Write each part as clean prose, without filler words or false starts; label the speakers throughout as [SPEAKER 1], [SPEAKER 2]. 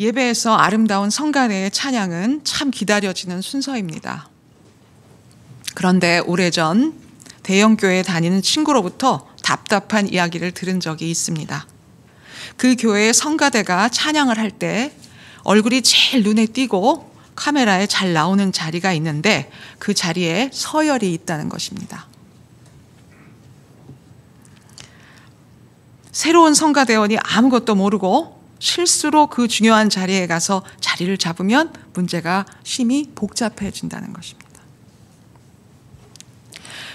[SPEAKER 1] 예배에서 아름다운 성가대의 찬양은 참 기다려지는 순서입니다. 그런데 오래전 대형교회에 다니는 친구로부터 답답한 이야기를 들은 적이 있습니다. 그 교회의 성가대가 찬양을 할 때 얼굴이 제일 눈에 띄고 카메라에 잘 나오는 자리가 있는데 그 자리에 서열이 있다는 것입니다. 새로운 성가대원이 아무것도 모르고 실수로 그 중요한 자리에 가서 자리를 잡으면 문제가 심히 복잡해진다는 것입니다.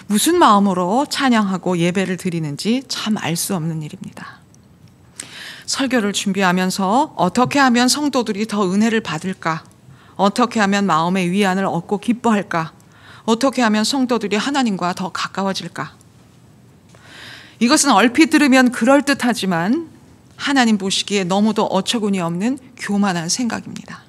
[SPEAKER 1] 무슨 마음으로 찬양하고 예배를 드리는지 참 알 수 없는 일입니다. 설교를 준비하면서 어떻게 하면 성도들이 더 은혜를 받을까? 어떻게 하면 마음의 위안을 얻고 기뻐할까? 어떻게 하면 성도들이 하나님과 더 가까워질까? 이것은 얼핏 들으면 그럴듯하지만 하나님 보시기에 너무도 어처구니 없는 교만한 생각입니다.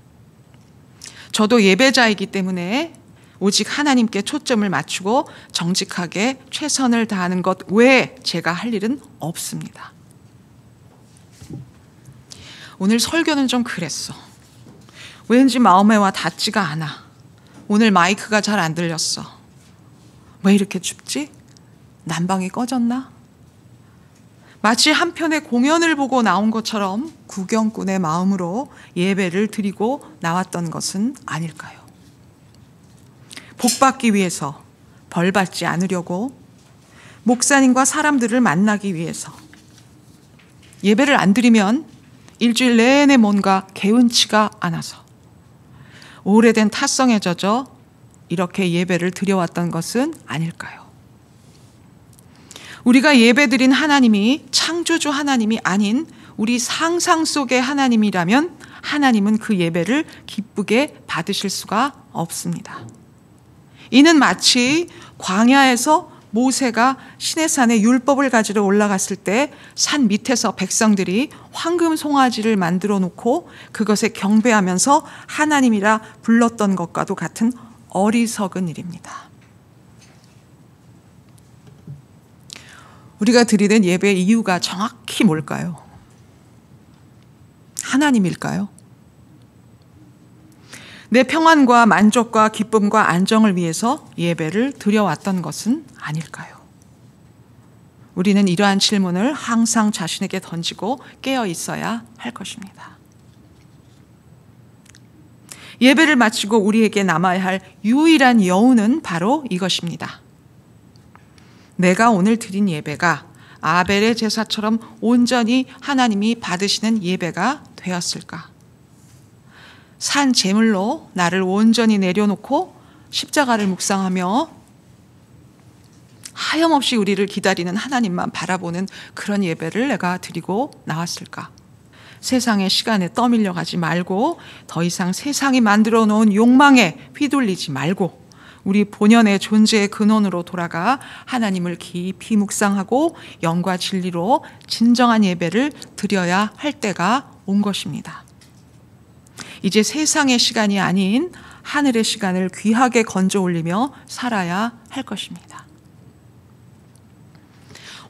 [SPEAKER 1] 저도 예배자이기 때문에 오직 하나님께 초점을 맞추고 정직하게 최선을 다하는 것 외에 제가 할 일은 없습니다. 오늘 설교는 좀 그랬어. 왠지 마음에 와 닿지가 않아. 오늘 마이크가 잘 안 들렸어. 왜 이렇게 춥지? 난방이 꺼졌나? 마치 한 편의 공연을 보고 나온 것처럼 구경꾼의 마음으로 예배를 드리고 나왔던 것은 아닐까요? 복받기 위해서, 벌받지 않으려고, 목사님과 사람들을 만나기 위해서. 예배를 안 드리면 일주일 내내 뭔가 개운치가 않아서 오래된 탓성에 젖어 이렇게 예배를 드려왔던 것은 아닐까요? 우리가 예배드린 하나님이 창조주 하나님이 아닌 우리 상상 속의 하나님이라면 하나님은 그 예배를 기쁘게 받으실 수가 없습니다. 이는 마치 광야에서 모세가 시내산에 율법을 가지러 올라갔을 때 산 밑에서 백성들이 황금 송아지를 만들어 놓고 그것에 경배하면서 하나님이라 불렀던 것과도 같은 어리석은 일입니다. 우리가 드리는 예배의 이유가 정확히 뭘까요? 하나님일까요? 내 평안과 만족과 기쁨과 안정을 위해서 예배를 드려왔던 것은 아닐까요? 우리는 이러한 질문을 항상 자신에게 던지고 깨어 있어야 할 것입니다. 예배를 마치고 우리에게 남아야 할 유일한 여운은 바로 이것입니다. 내가 오늘 드린 예배가 아벨의 제사처럼 온전히 하나님이 받으시는 예배가 되었을까? 산 제물로 나를 온전히 내려놓고 십자가를 묵상하며 하염없이 우리를 기다리는 하나님만 바라보는 그런 예배를 내가 드리고 나왔을까? 세상의 시간에 떠밀려 가지 말고 더 이상 세상이 만들어 놓은 욕망에 휘둘리지 말고 우리 본연의 존재의 근원으로 돌아가 하나님을 깊이 묵상하고 영과 진리로 진정한 예배를 드려야 할 때가 온 것입니다. 이제 세상의 시간이 아닌 하늘의 시간을 귀하게 건져 올리며 살아야 할 것입니다.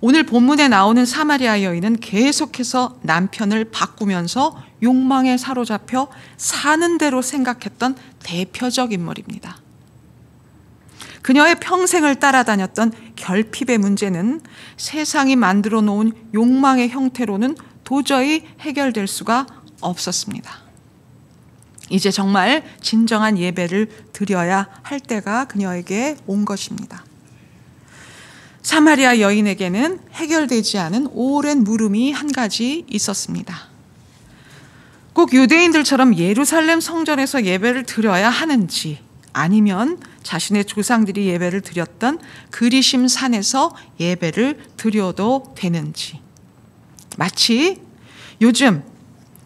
[SPEAKER 1] 오늘 본문에 나오는 사마리아 여인은 계속해서 남편을 바꾸면서 욕망에 사로잡혀 사는 대로 생각했던 대표적 인물입니다. 그녀의 평생을 따라다녔던 결핍의 문제는 세상이 만들어 놓은 욕망의 형태로는 도저히 해결될 수가 없었습니다. 이제 정말 진정한 예배를 드려야 할 때가 그녀에게 온 것입니다. 사마리아 여인에게는 해결되지 않은 오랜 물음이 한 가지 있었습니다. 꼭 유대인들처럼 예루살렘 성전에서 예배를 드려야 하는지 아니면 자신의 조상들이 예배를 드렸던 그리심 산에서 예배를 드려도 되는지. 마치 요즘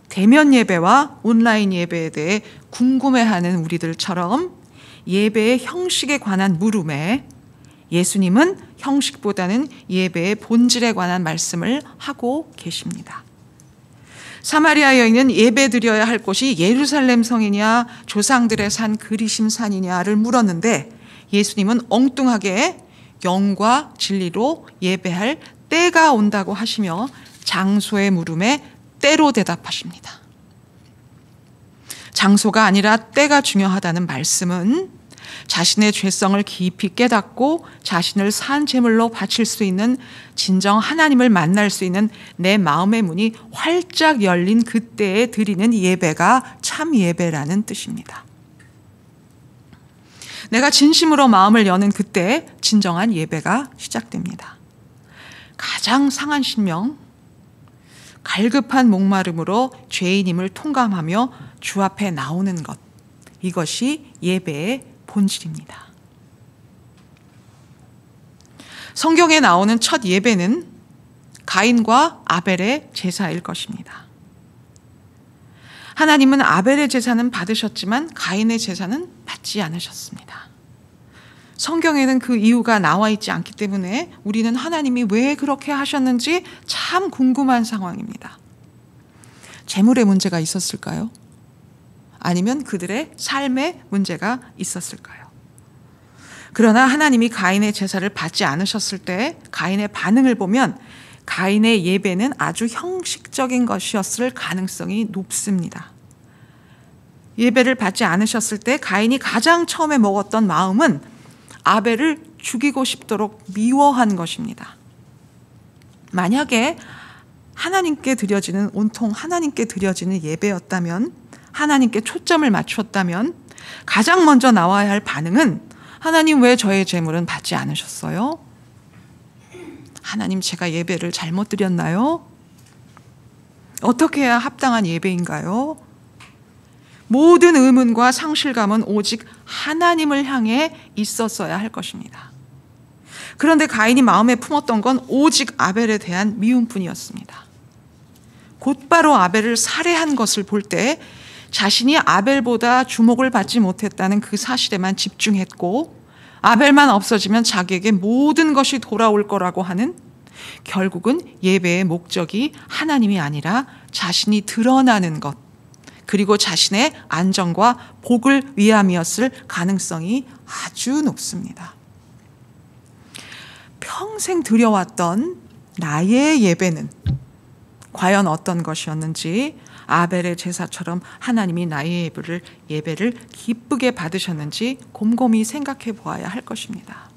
[SPEAKER 1] 대면 예배와 온라인 예배에 대해 궁금해하는 우리들처럼 예배의 형식에 관한 물음에 예수님은 형식보다는 예배의 본질에 관한 말씀을 하고 계십니다. 사마리아 여인은 예배 드려야 할 곳이 예루살렘 성이냐 조상들의 산 그리심 산이냐를 물었는데 예수님은 엉뚱하게 영과 진리로 예배할 때가 온다고 하시며 장소의 물음에 때로 대답하십니다. 장소가 아니라 때가 중요하다는 말씀은 자신의 죄성을 깊이 깨닫고 자신을 산 제물로 바칠 수 있는, 진정 하나님을 만날 수 있는 내 마음의 문이 활짝 열린 그때에 드리는 예배가 참 예배라는 뜻입니다. 내가 진심으로 마음을 여는 그때 진정한 예배가 시작됩니다. 가장 상한 심령, 갈급한 목마름으로 죄인임을 통감하며 주 앞에 나오는 것, 이것이 예배의 본질입니다. 성경에 나오는 첫 예배는 가인과 아벨의 제사일 것입니다. 하나님은 아벨의 제사는 받으셨지만 가인의 제사는 받지 않으셨습니다. 성경에는 그 이유가 나와 있지 않기 때문에 우리는 하나님이 왜 그렇게 하셨는지 참 궁금한 상황입니다. 재물의 문제가 있었을까요? 아니면 그들의 삶의 문제가 있었을까요? 그러나 하나님이 가인의 제사를 받지 않으셨을 때 가인의 반응을 보면 가인의 예배는 아주 형식적인 것이었을 가능성이 높습니다. 예배를 받지 않으셨을 때 가인이 가장 처음에 먹었던 마음은 아벨을 죽이고 싶도록 미워한 것입니다. 만약에 하나님께 드려지는, 온통 하나님께 드려지는 예배였다면, 하나님께 초점을 맞췄다면 가장 먼저 나와야 할 반응은 하나님 왜 저의 제물은 받지 않으셨어요? 하나님 제가 예배를 잘못 드렸나요? 어떻게 해야 합당한 예배인가요? 모든 의문과 상실감은 오직 하나님을 향해 있었어야 할 것입니다. 그런데 가인이 마음에 품었던 건 오직 아벨에 대한 미움뿐이었습니다. 곧바로 아벨을 살해한 것을 볼 때 자신이 아벨보다 주목을 받지 못했다는 그 사실에만 집중했고, 아벨만 없어지면 자기에게 모든 것이 돌아올 거라고 하는, 결국은 예배의 목적이 하나님이 아니라 자신이 드러나는 것, 그리고 자신의 안정과 복을 위함이었을 가능성이 아주 높습니다. 평생 드려왔던 나의 예배는 과연 어떤 것이었는지, 아벨의 제사처럼 하나님이 나의 예배를 기쁘게 받으셨는지 곰곰이 생각해 보아야 할 것입니다.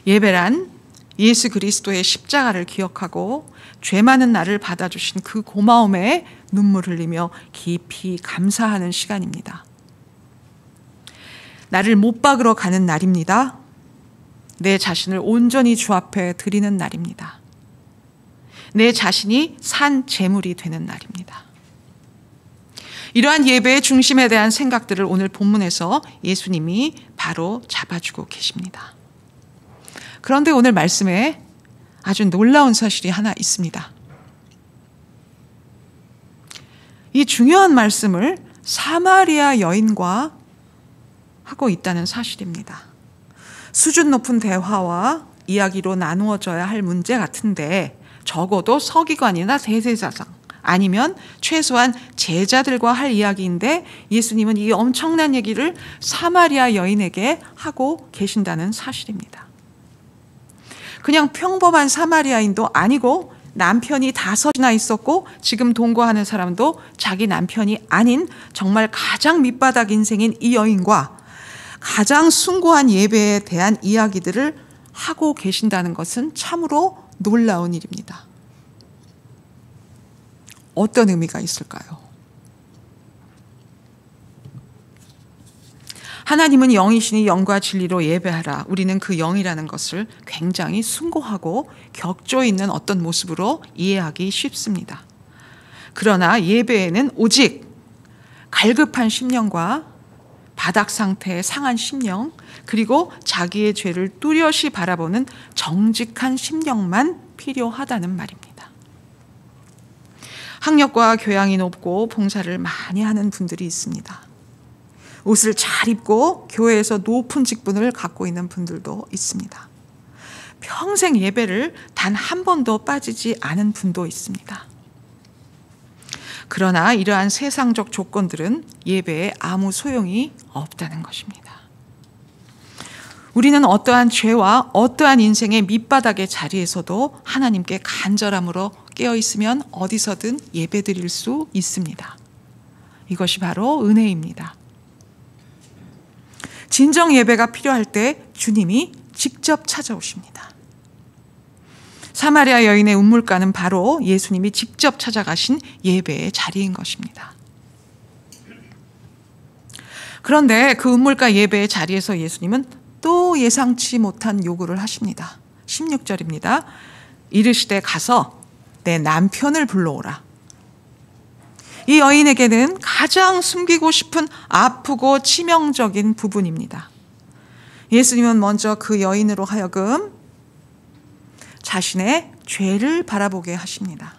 [SPEAKER 1] 예배란 예수 그리스도의 십자가를 기억하고 죄 많은 나를 받아주신 그 고마움에 눈물 흘리며 깊이 감사하는 시간입니다. 나를 못 박으러 가는 날입니다. 내 자신을 온전히 주 앞에 드리는 날입니다. 내 자신이 산 제물이 되는 날입니다. 이러한 예배의 중심에 대한 생각들을 오늘 본문에서 예수님이 바로 잡아주고 계십니다. 그런데 오늘 말씀에 아주 놀라운 사실이 하나 있습니다. 이 중요한 말씀을 사마리아 여인과 하고 있다는 사실입니다. 수준 높은 대화와 이야기로 나누어져야 할 문제 같은데, 적어도 서기관이나 대제사장 아니면 최소한 제자들과 할 이야기인데, 예수님은 이 엄청난 얘기를 사마리아 여인에게 하고 계신다는 사실입니다. 그냥 평범한 사마리아인도 아니고 남편이 5이나 있었고 지금 동거하는 사람도 자기 남편이 아닌 정말 가장 밑바닥 인생인 이 여인과 가장 숭고한 예배에 대한 이야기들을 하고 계신다는 것은 참으로 놀라운 일입니다. 어떤 의미가 있을까요? 하나님은 영이시니 영과 진리로 예배하라. 우리는 그 영이라는 것을 굉장히 숭고하고 격조 있는 어떤 모습으로 이해하기 쉽습니다. 그러나 예배에는 오직 갈급한 심령과 바닥 상태의 상한 심령, 그리고 자기의 죄를 뚜렷이 바라보는 정직한 심령만 필요하다는 말입니다. 학력과 교양이 높고 봉사를 많이 하는 분들이 있습니다. 옷을 잘 입고 교회에서 높은 직분을 갖고 있는 분들도 있습니다. 평생 예배를 단 한 번도 빠지지 않은 분도 있습니다. 그러나 이러한 세상적 조건들은 예배에 아무 소용이 없다는 것입니다. 우리는 어떠한 죄와 어떠한 인생의 밑바닥의 자리에서도 하나님께 간절함으로 깨어있으면 어디서든 예배드릴 수 있습니다. 이것이 바로 은혜입니다. 진정 예배가 필요할 때 주님이 직접 찾아오십니다. 사마리아 여인의 운물가는 바로 예수님이 직접 찾아가신 예배의 자리인 것입니다. 그런데 그 운물가 예배의 자리에서 예수님은 또 예상치 못한 요구를 하십니다. 16절입니다. 이르시되 가서 내 남편을 불러오라. 이 여인에게는 가장 숨기고 싶은 아프고 치명적인 부분입니다. 예수님은 먼저 그 여인으로 하여금 자신의 죄를 바라보게 하십니다.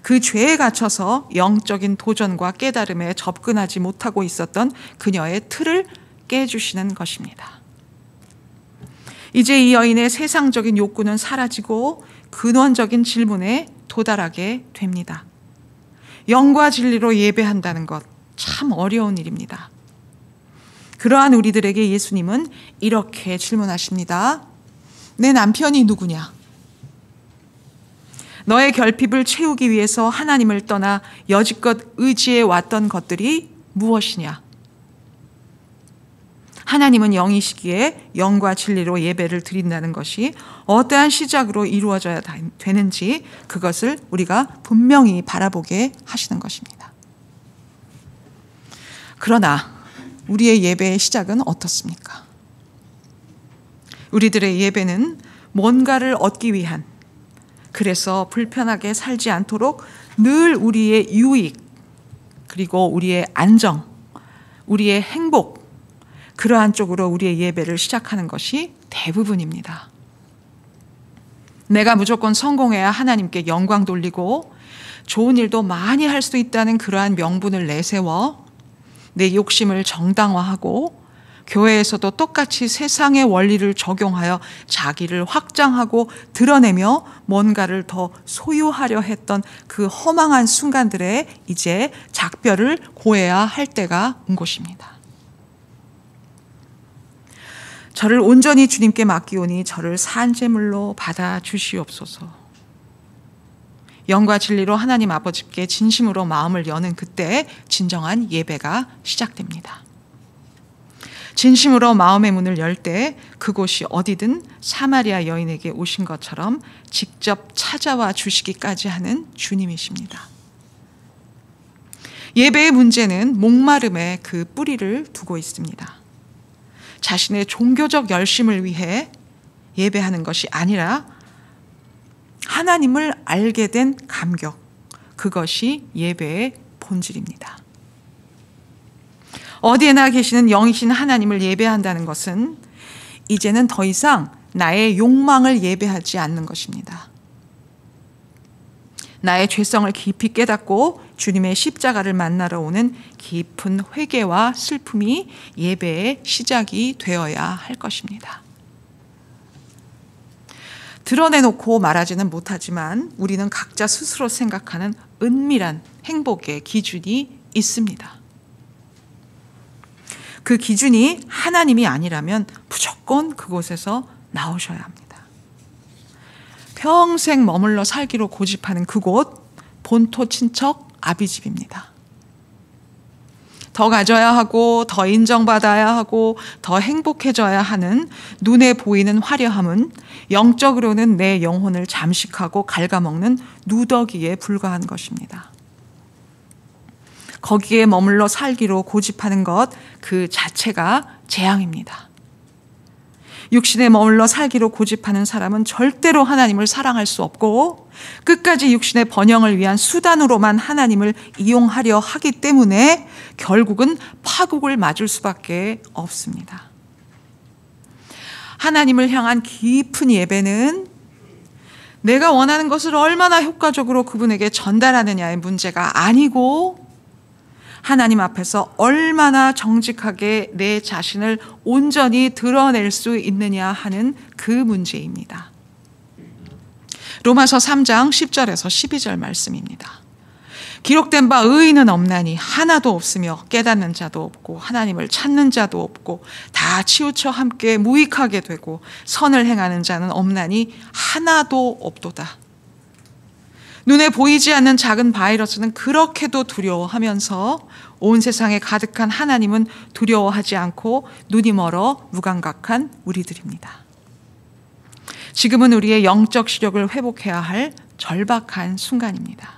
[SPEAKER 1] 그 죄에 갇혀서 영적인 도전과 깨달음에 접근하지 못하고 있었던 그녀의 틀을 깨주시는 것입니다. 이제 이 여인의 세상적인 욕구는 사라지고 근원적인 질문에 도달하게 됩니다. 영과 진리로 예배한다는 것 참 어려운 일입니다. 그러한 우리들에게 예수님은 이렇게 질문하십니다. 내 남편이 누구냐? 너의 결핍을 채우기 위해서 하나님을 떠나 여지껏 의지해 왔던 것들이 무엇이냐? 하나님은 영이시기에 영과 진리로 예배를 드린다는 것이 어떠한 시작으로 이루어져야 되는지 그것을 우리가 분명히 바라보게 하시는 것입니다. 그러나 우리의 예배의 시작은 어떻습니까? 우리들의 예배는 뭔가를 얻기 위한, 그래서 불편하게 살지 않도록 늘 우리의 유익, 그리고 우리의 안정, 우리의 행복, 그러한 쪽으로 우리의 예배를 시작하는 것이 대부분입니다. 내가 무조건 성공해야 하나님께 영광 돌리고 좋은 일도 많이 할 수 있다는 그러한 명분을 내세워 내 욕심을 정당화하고 교회에서도 똑같이 세상의 원리를 적용하여 자기를 확장하고 드러내며 뭔가를 더 소유하려 했던 그 허망한 순간들에 이제 작별을 고해야 할 때가 온 것입니다. 저를 온전히 주님께 맡기오니 저를 산제물로 받아 주시옵소서. 영과 진리로 하나님 아버지께 진심으로 마음을 여는 그때 진정한 예배가 시작됩니다. 진심으로 마음의 문을 열 때 그곳이 어디든 사마리아 여인에게 오신 것처럼 직접 찾아와 주시기까지 하는 주님이십니다. 예배의 문제는 목마름에 그 뿌리를 두고 있습니다. 자신의 종교적 열심을 위해 예배하는 것이 아니라 하나님을 알게 된 감격, 그것이 예배의 본질입니다. 어디에나 계시는 영이신 하나님을 예배한다는 것은 이제는 더 이상 나의 욕망을 예배하지 않는 것입니다. 나의 죄성을 깊이 깨닫고 주님의 십자가를 만나러 오는 깊은 회개와 슬픔이 예배의 시작이 되어야 할 것입니다. 드러내놓고 말하지는 못하지만 우리는 각자 스스로 생각하는 은밀한 행복의 기준이 있습니다. 그 기준이 하나님이 아니라면 무조건 그곳에서 나오셔야 합니다. 평생 머물러 살기로 고집하는 그곳, 본토 친척 아비집입니다. 더 가져야 하고 더 인정받아야 하고 더 행복해져야 하는 눈에 보이는 화려함은 영적으로는 내 영혼을 잠식하고 갉아먹는 누더기에 불과한 것입니다. 거기에 머물러 살기로 고집하는 것 그 자체가 재앙입니다. 육신에 머물러 살기로 고집하는 사람은 절대로 하나님을 사랑할 수 없고 끝까지 육신의 번영을 위한 수단으로만 하나님을 이용하려 하기 때문에 결국은 파국을 맞을 수밖에 없습니다. 하나님을 향한 깊은 예배는 내가 원하는 것을 얼마나 효과적으로 그분에게 전달하느냐의 문제가 아니고 하나님 앞에서 얼마나 정직하게 내 자신을 온전히 드러낼 수 있느냐 하는 그 문제입니다. 로마서 3장 10절에서 12절 말씀입니다. 기록된 바 의인은 없나니 하나도 없으며 깨닫는 자도 없고 하나님을 찾는 자도 없고 다 치우쳐 함께 무익하게 되고 선을 행하는 자는 없나니 하나도 없도다. 눈에 보이지 않는 작은 바이러스는 그렇게도 두려워하면서 온 세상에 가득한 하나님은 두려워하지 않고 눈이 멀어 무감각한 우리들입니다. 지금은 우리의 영적 시력을 회복해야 할 절박한 순간입니다.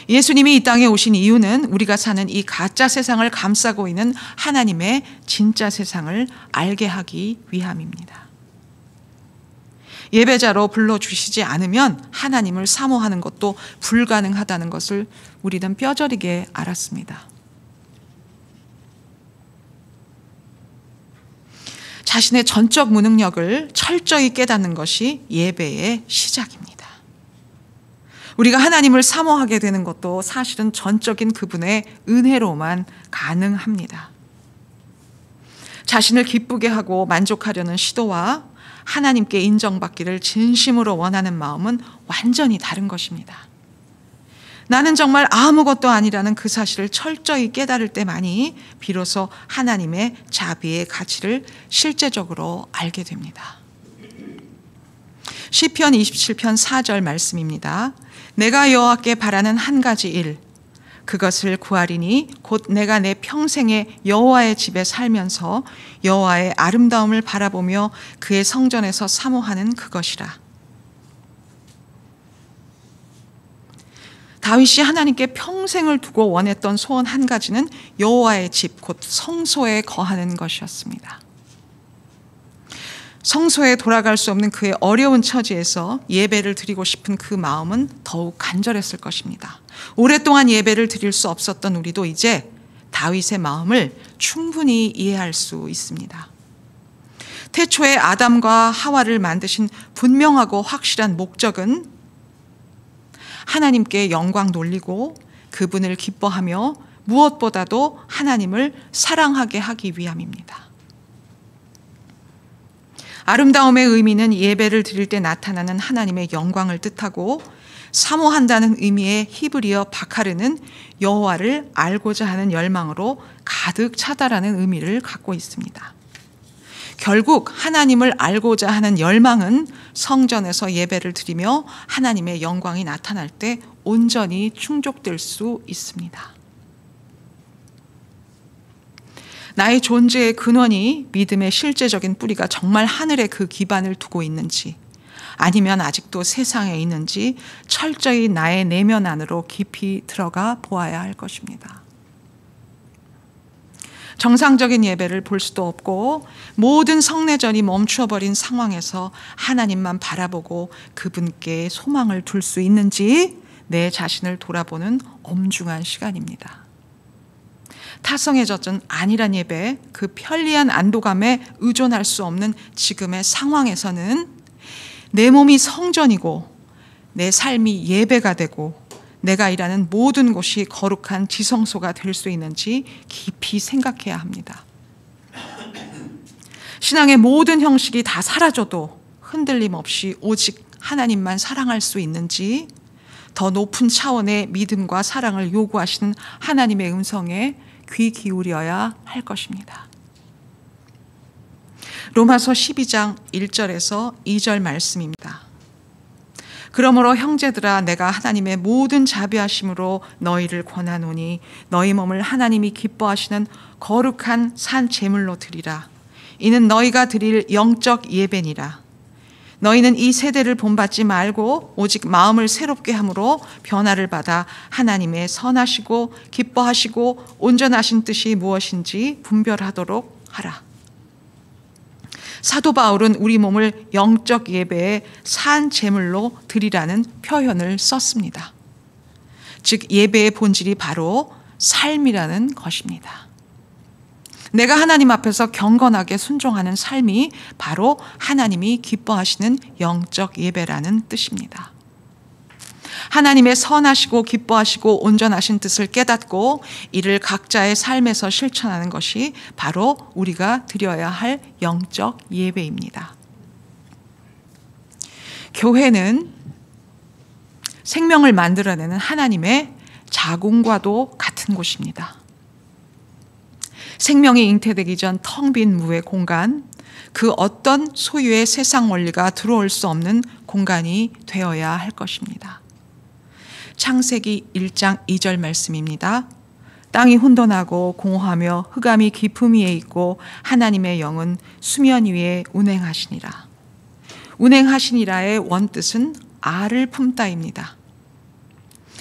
[SPEAKER 1] 예수님이 이 땅에 오신 이유는 우리가 사는 이 가짜 세상을 감싸고 있는 하나님의 진짜 세상을 알게 하기 위함입니다. 예배자로 불러주시지 않으면 하나님을 사모하는 것도 불가능하다는 것을 우리는 뼈저리게 알았습니다. 자신의 전적 무능력을 철저히 깨닫는 것이 예배의 시작입니다. 우리가 하나님을 사모하게 되는 것도 사실은 전적인 그분의 은혜로만 가능합니다. 자신을 기쁘게 하고 만족하려는 시도와 하나님께 인정받기를 진심으로 원하는 마음은 완전히 다른 것입니다. 나는 정말 아무것도 아니라는 그 사실을 철저히 깨달을 때만이 비로소 하나님의 자비의 가치를 실제적으로 알게 됩니다. 시편 27편 4절 말씀입니다. 내가 여호와께 바라는 한 가지 일, 그것을 구하리니 곧 내가 내 평생에 여호와의 집에 살면서 여호와의 아름다움을 바라보며 그의 성전에서 사모하는 그것이라. 다윗이 하나님께 평생을 두고 원했던 소원 한 가지는 여호와의 집, 곧 성소에 거하는 것이었습니다. 성소에 돌아갈 수 없는 그의 어려운 처지에서 예배를 드리고 싶은 그 마음은 더욱 간절했을 것입니다. 오랫동안 예배를 드릴 수 없었던 우리도 이제 다윗의 마음을 충분히 이해할 수 있습니다. 태초에 아담과 하와를 만드신 분명하고 확실한 목적은 하나님께 영광 돌리고 그분을 기뻐하며 무엇보다도 하나님을 사랑하게 하기 위함입니다. 아름다움의 의미는 예배를 드릴 때 나타나는 하나님의 영광을 뜻하고 사모한다는 의미의 히브리어 바카르는 여호와를 알고자 하는 열망으로 가득 차다라는 의미를 갖고 있습니다. 결국 하나님을 알고자 하는 열망은 성전에서 예배를 드리며 하나님의 영광이 나타날 때 온전히 충족될 수 있습니다. 나의 존재의 근원이 믿음의 실제적인 뿌리가 정말 하늘에 그 기반을 두고 있는지 아니면 아직도 세상에 있는지 철저히 나의 내면 안으로 깊이 들어가 보아야 할 것입니다. 정상적인 예배를 볼 수도 없고 모든 성례전이 멈추어버린 상황에서 하나님만 바라보고 그분께 소망을 둘 수 있는지 내 자신을 돌아보는 엄중한 시간입니다. 타성에 젖은 안일한 예배, 그 편리한 안도감에 의존할 수 없는 지금의 상황에서는 내 몸이 성전이고 내 삶이 예배가 되고 내가 일하는 모든 곳이 거룩한 지성소가 될 수 있는지 깊이 생각해야 합니다. 신앙의 모든 형식이 다 사라져도 흔들림 없이 오직 하나님만 사랑할 수 있는지 더 높은 차원의 믿음과 사랑을 요구하시는 하나님의 음성에 귀 기울여야 할 것입니다. 로마서 12장 1절에서 2절 말씀입니다. 그러므로 형제들아 내가 하나님의 모든 자비하심으로 너희를 권하노니 너희 몸을 하나님이 기뻐하시는 거룩한 산 제물로 드리라. 이는 너희가 드릴 영적 예배니라. 너희는 이 세대를 본받지 말고 오직 마음을 새롭게 함으로 변화를 받아 하나님의 선하시고 기뻐하시고 온전하신 뜻이 무엇인지 분별하도록 하라. 사도 바울은 우리 몸을 영적 예배의 산 제물로 드리라는 표현을 썼습니다. 즉 예배의 본질이 바로 삶이라는 것입니다. 내가 하나님 앞에서 경건하게 순종하는 삶이 바로 하나님이 기뻐하시는 영적 예배라는 뜻입니다. 하나님의 선하시고 기뻐하시고 온전하신 뜻을 깨닫고 이를 각자의 삶에서 실천하는 것이 바로 우리가 드려야 할 영적 예배입니다. 교회는 생명을 만들어내는 하나님의 자궁과도 같은 곳입니다. 생명이 잉태되기 전 텅 빈 무의 공간, 그 어떤 소유의 세상 원리가 들어올 수 없는 공간이 되어야 할 것입니다. 창세기 1장 2절 말씀입니다. 땅이 혼돈하고 공허하며 흑암이 깊음 위에 있고 하나님의 영은 수면 위에 운행하시니라. 운행하시니라의 원뜻은 알을 품다입니다.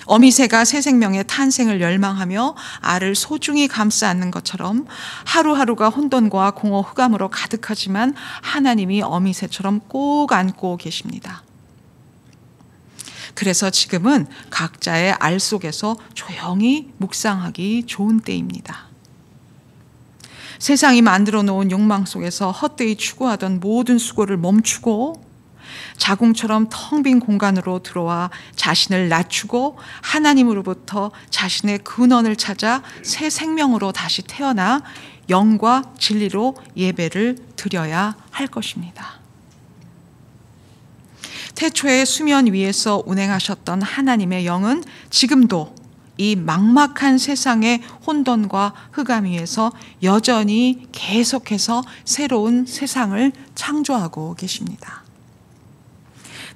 [SPEAKER 1] 어미새가 새 생명의 탄생을 열망하며 알을 소중히 감싸 안는 것처럼 하루하루가 혼돈과 공허 흑암으로 가득하지만 하나님이 어미새처럼 꼭 안고 계십니다. 그래서 지금은 각자의 알 속에서 조용히 묵상하기 좋은 때입니다. 세상이 만들어 놓은 욕망 속에서 헛되이 추구하던 모든 수고를 멈추고 자궁처럼 텅 빈 공간으로 들어와 자신을 낮추고 하나님으로부터 자신의 근원을 찾아 새 생명으로 다시 태어나 영과 진리로 예배를 드려야 할 것입니다. 태초에 수면 위에서 운행하셨던 하나님의 영은 지금도 이 막막한 세상의 혼돈과 흑암 위에서 여전히 계속해서 새로운 세상을 창조하고 계십니다.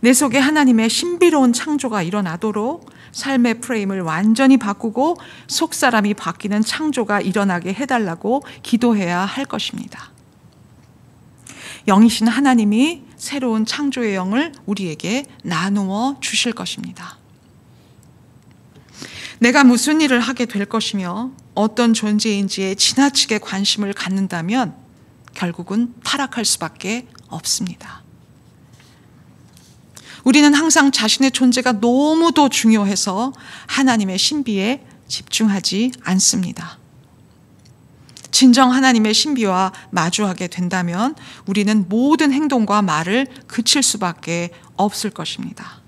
[SPEAKER 1] 내 속에 하나님의 신비로운 창조가 일어나도록 삶의 프레임을 완전히 바꾸고 속사람이 바뀌는 창조가 일어나게 해달라고 기도해야 할 것입니다. 영이신 하나님이 새로운 창조의 영을 우리에게 나누어 주실 것입니다. 내가 무슨 일을 하게 될 것이며 어떤 존재인지에 지나치게 관심을 갖는다면 결국은 타락할 수밖에 없습니다. 우리는 항상 자신의 존재가 너무도 중요해서 하나님의 신비에 집중하지 않습니다. 진정 하나님의 신비와 마주하게 된다면 우리는 모든 행동과 말을 그칠 수밖에 없을 것입니다.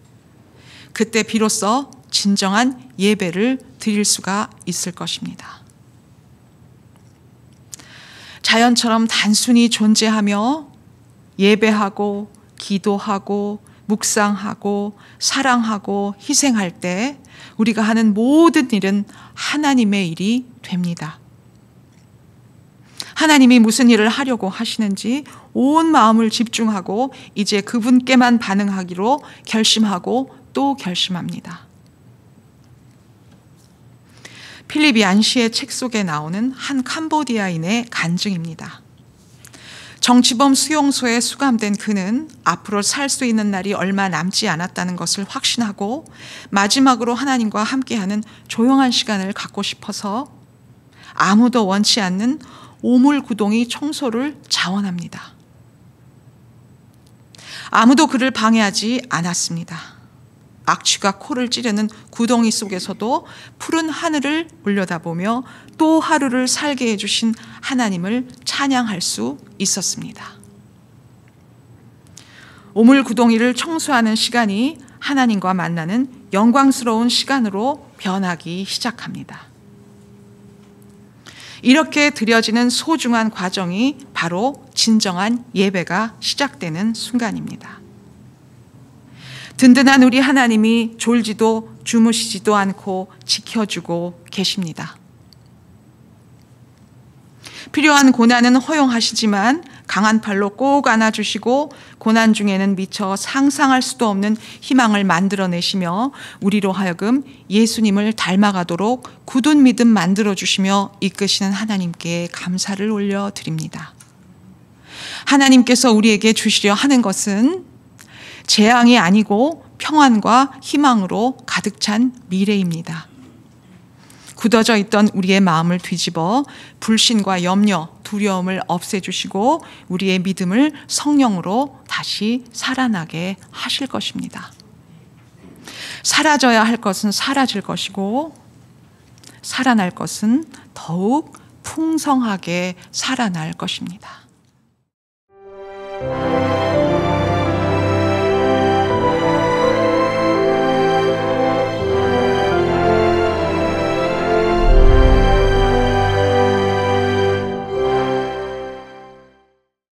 [SPEAKER 1] 그때 비로소 진정한 예배를 드릴 수가 있을 것입니다. 자연처럼 단순히 존재하며 예배하고 기도하고 묵상하고 사랑하고 희생할 때 우리가 하는 모든 일은 하나님의 일이 됩니다. 하나님이 무슨 일을 하려고 하시는지 온 마음을 집중하고 이제 그분께만 반응하기로 결심하고 또 결심합니다. 필립 얀시의 책 속에 나오는 한 캄보디아인의 간증입니다. 정치범 수용소에 수감된 그는 앞으로 살 수 있는 날이 얼마 남지 않았다는 것을 확신하고 마지막으로 하나님과 함께하는 조용한 시간을 갖고 싶어서 아무도 원치 않는 오물구덩이 청소를 자원합니다. 아무도 그를 방해하지 않았습니다. 악취가 코를 찌르는 구덩이 속에서도 푸른 하늘을 올려다보며 또 하루를 살게 해주신 하나님을 찬양할 수 있었습니다. 오물구덩이를 청소하는 시간이 하나님과 만나는 영광스러운 시간으로 변하기 시작합니다. 이렇게 드려지는 소중한 과정이 바로 진정한 예배가 시작되는 순간입니다. 든든한 우리 하나님이 졸지도 주무시지도 않고 지켜주고 계십니다. 필요한 고난은 허용하시지만 강한 팔로 꼭 안아주시고 고난 중에는 미처 상상할 수도 없는 희망을 만들어내시며 우리로 하여금 예수님을 닮아가도록 굳은 믿음 만들어주시며 이끄시는 하나님께 감사를 올려드립니다. 하나님께서 우리에게 주시려 하는 것은 재앙이 아니고 평안과 희망으로 가득 찬 미래입니다. 굳어져 있던 우리의 마음을 뒤집어 불신과 염려, 두려움을 없애주시고 우리의 믿음을 성령으로 다시 살아나게 하실 것입니다. 사라져야 할 것은 사라질 것이고 살아날 것은 더욱 풍성하게 살아날 것입니다.